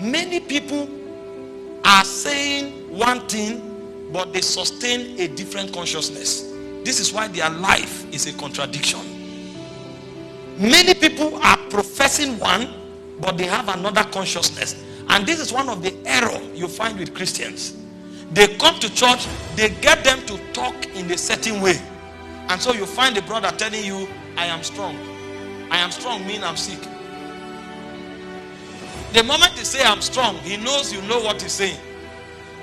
Many people are saying one thing, but they sustain a different consciousness. This is why their life is a contradiction. Many people are professing one, but they have another consciousness. And this is one of the error you find with Christians. They come to church, they get them to talk in a certain way. And so you find a brother telling you, I am strong. I am strong means I'm sick. The moment he say I'm strong, he knows you know what he's saying.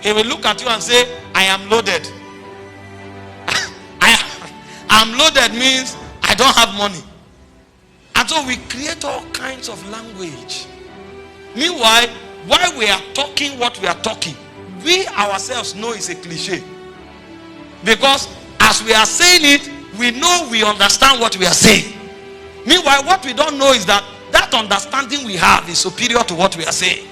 He will look at you and say, I am loaded. I'm loaded means I don't have money. And so we create all kinds of language. Meanwhile, while we are talking what we are talking, we ourselves know it's a cliche. Because as we are saying it, we know we understand what we are saying. Meanwhile, what we don't know is that that understanding we have is superior to what we are saying.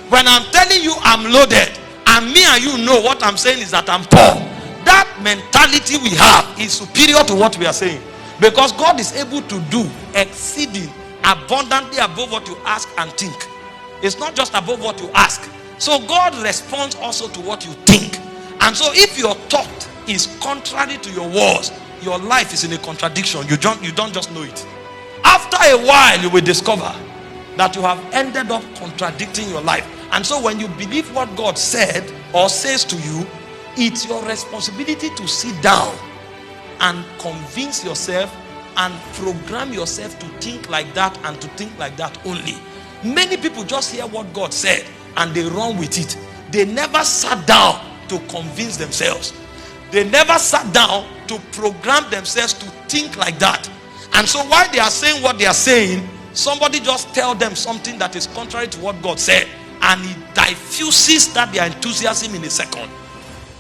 When I'm telling you I'm loaded, and me and you know what I'm saying is that I'm poor, that mentality we have is superior to what we are saying. Because God is able to do exceeding abundantly above what you ask and think. It's not just above what you ask. So God responds also to what you think. And so if your thought is contrary to your words, your life is in a contradiction. You don't just know it. After a while, you will discover that you have ended up contradicting your life. And so when you believe what God said or says to you, it's your responsibility to sit down and convince yourself and program yourself to think like that and to think like that only. Many people just hear what God said and they run with it. They never sat down to convince themselves. They never sat down to program themselves to think like that. And so while they are saying what they are saying, somebody just tell them something that is contrary to what God said, and it diffuses that their enthusiasm in a second.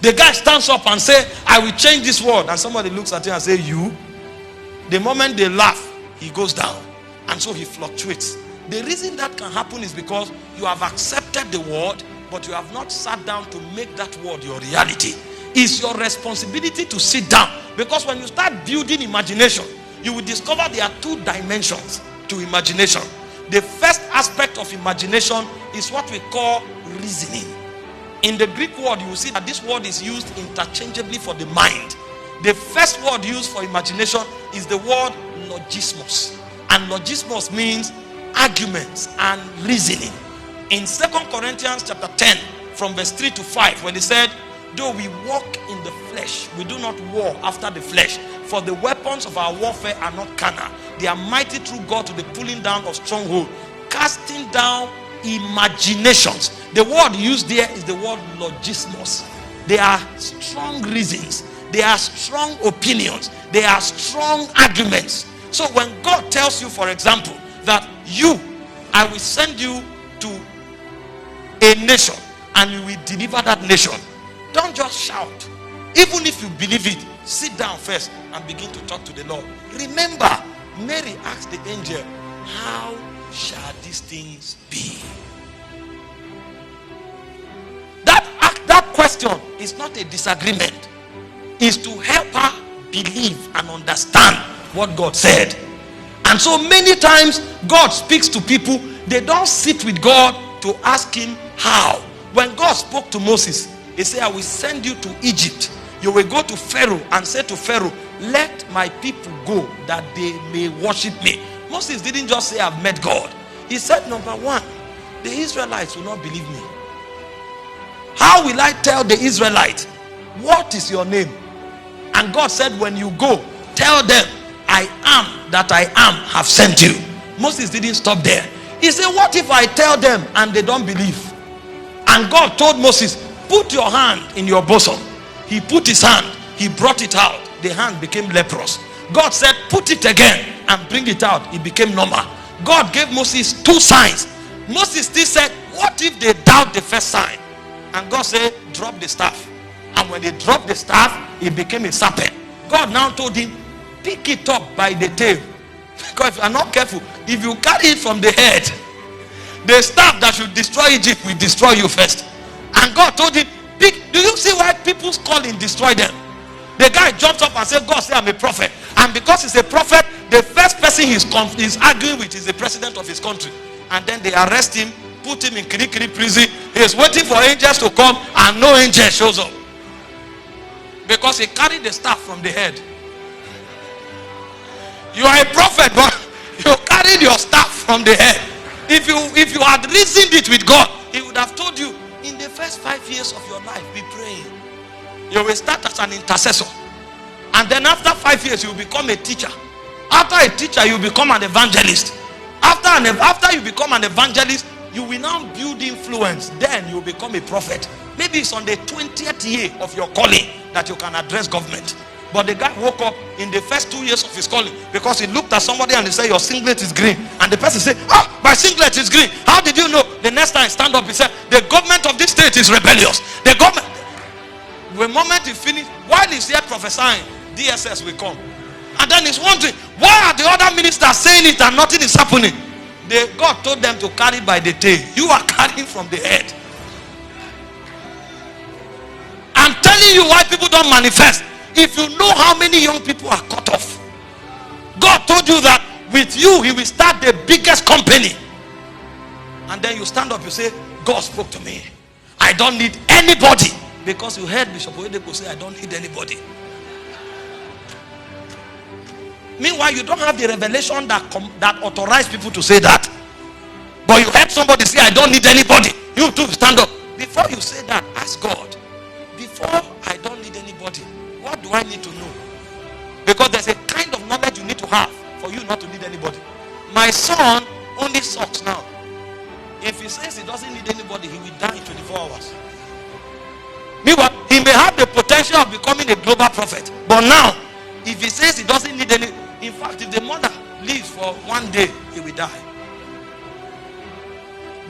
The guy stands up and say, I will change this world. And somebody looks at him and say, you? The moment they laugh, he goes down. And so he fluctuates. The reason that can happen is because you have accepted the word, but you have not sat down to make that word your reality. It's your responsibility to sit down. Because when you start building imagination, you will discover there are two dimensions to imagination. The first aspect of imagination is what we call reasoning. In the Greek word, you will see that this word is used interchangeably for the mind. The first word used for imagination is the word logismos. And logismos means arguments and reasoning. In 2 Corinthians chapter 10, from verse 3 to 5, when he said, though we walk in the flesh, we do not war after the flesh. For the weapons of our warfare are not carnal. They are mighty through God to the pulling down of stronghold, casting down imaginations. The word used there is the word logismos. They are strong reasons. They are strong opinions. They are strong arguments. So when God tells you, for example, that I will send you to a nation and you will deliver that nation, don't just shout. Even if you believe it, sit down first and begin to talk to the Lord. Remember, Mary asked the angel, how shall these things be? That question is not a disagreement. It's to help her believe and understand what God said. And so many times God speaks to people, they don't sit with God to ask him how. When God spoke to Moses, he said, I will send you to Egypt. You will go to Pharaoh and say to Pharaoh, let my people go that they may worship me. Moses didn't just say, I've met God. He said, number one, the Israelites will not believe me. How will I tell the Israelites, what is your name? And God said, when you go, tell them, I am that I am have sent you. Moses didn't stop there. He said, what if I tell them and they don't believe? And God told Moses, put your hand in your bosom. He put his hand, he brought it out. The hand became leprous. God said, put it again and bring it out. It became normal. God gave Moses 2 signs. Moses still said, what if they doubt the first sign? And God said, drop the staff. And when they dropped the staff, it became a serpent. God now told him, pick it up by the tail. Because if you are not careful, if you carry it from the head, the staff that should destroy Egypt will destroy you first. And God told him, do you see why people's calling destroy them? The guy jumps up and says, God said I'm a prophet. And because he's a prophet, the first person he's arguing with is the president of his country. And then they arrest him put him in Kirikiri prison. He is waiting for angels to come and no angel shows up. Because he carried the staff from the head. You are a prophet, but you carried your staff from the head. If you had reasoned it with God, he would have told you, in the first 5 years of your life, be praying. You will start as an intercessor. And then after 5 years, you will become a teacher. After a teacher, you become an evangelist. After you become an evangelist, you will now build influence. Then you will become a prophet. Maybe it's on the 20th year of your calling that you can address government. But the guy woke up in the first 2 years of his calling because he looked at somebody and he said, your singlet is green. And the person said, my singlet is green. How did you know? The next time he stand up, he said, the government of this state is rebellious. The government. The moment he finished, while he's here prophesying, DSS will come. And then he's wondering, why are the other ministers saying it and nothing is happening? God told them to carry by the tail. You are carrying from the head. I'm telling you why people don't manifest. If you know how many young people are cut off. God told you that with you, he will start the biggest company. And then you stand up, you say, God spoke to me. I don't need anybody. Because you heard Bishop Oyedepo say, I don't need anybody. Meanwhile, you don't have the revelation that authorized people to say that. But you heard somebody say, I don't need anybody. You too stand up. Before you say that, ask God. Before I don't need anybody, what do I need to know? Because there's a kind of knowledge you need to have for you not to need anybody. My son only sucks now. If he says he doesn't need anybody, he will die in 24 hours. Meanwhile, he may have the potential of becoming a global prophet. But now, if he says he doesn't need any, in fact, if the mother lives for 1 day, he will die.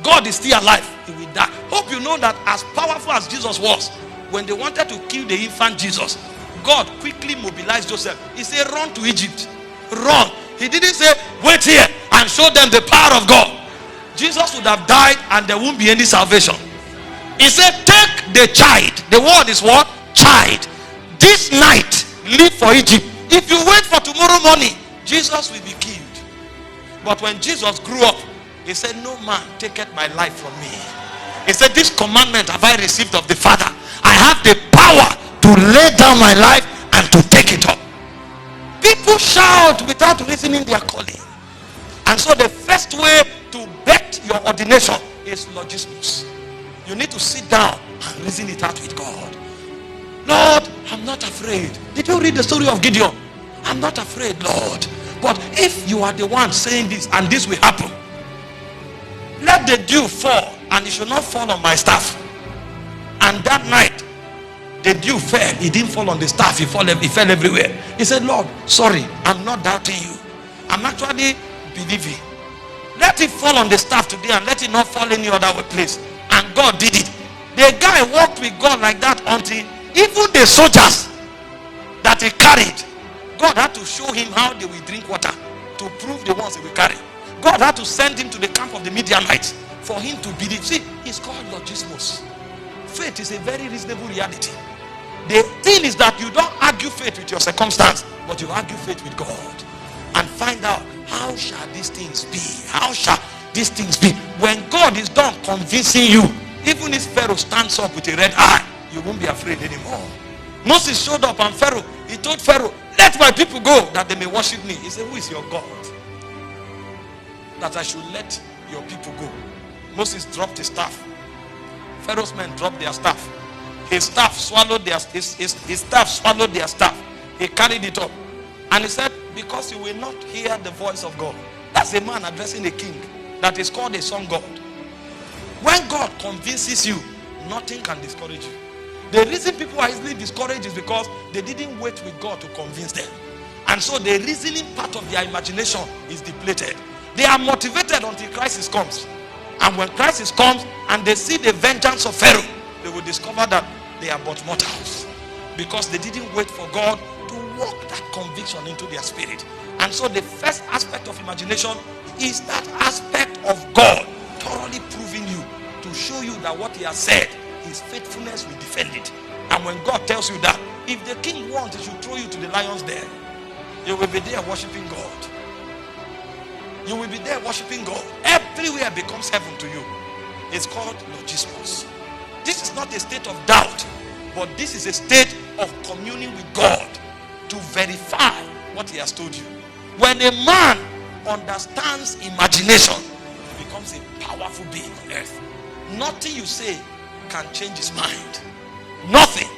God is still alive, he will die. Hope you know that as powerful as Jesus was, when they wanted to kill the infant Jesus, God quickly mobilized Joseph. He said, run to Egypt. Run. He didn't say, wait here and show them the power of God. Jesus would have died and there won't be any salvation. He said, take the child. The word is what? Child. This night, leave for Egypt. If you wait for tomorrow morning, Jesus will be killed. But when Jesus grew up, he said, no man taketh my life from me. He said, this commandment have I received of the Father. I have the power to lay down my life and to take it up. People shout without reasoning their calling. And so the first way to bet your ordination is logismus. You need to sit down and reason it out with God. Lord, I'm not afraid. Did you read the story of Gideon? I'm not afraid, Lord. But if you are the one saying this and this will happen, let the dew fall and it should not fall on my staff. And that night, the dew fell. It didn't fall on the staff. It fell everywhere. He said, Lord, sorry, I'm not doubting you. I'm actually believing. Let it fall on the staff today and let it not fall any other place. And God did it. The guy walked with God like that until even the soldiers that he carried, God had to show him how they will drink water to prove the ones they will carry. God had to send him to the camp of the Midianites for him to believe. See, it's called logismus. Faith is a very reasonable reality. The thing is that you don't argue faith with your circumstance, but you argue faith with God and find out, how shall these things be? How shall these things be? When God is done convincing you, even if Pharaoh stands up with a red eye, you won't be afraid anymore. Moses showed up and Pharaoh, he told Pharaoh, let my people go that they may worship me. He said, who is your God that I should let your people go? Moses dropped his staff. Pharaoh's men dropped their staff. His staff swallowed their staff. He carried it up. And he said, because you will not hear the voice of God. That's a man addressing a king that is called a sun god. When God convinces you, nothing can discourage you. The reason people are easily discouraged is because they didn't wait with God to convince them. And so the reasoning part of their imagination is depleted. They are motivated until crisis comes. And when crisis comes and they see the vengeance of Pharaoh, they will discover that they are but mortals. Because they didn't wait for God to work that conviction into their spirit. And so the first aspect of imagination is that aspect of God thoroughly proving you to show you that what he has said, his faithfulness will defend it. And when God tells you that, if the king wants, he should throw you to the lion's den. You will be there worshiping God. You will be there worshiping God. Everywhere becomes heaven to you. It's called logismos. This is not a state of doubt, but this is a state of communing with God to verify what he has told you. When a man understands imagination, he becomes a powerful being on earth. Nothing you say can change his mind. Nothing.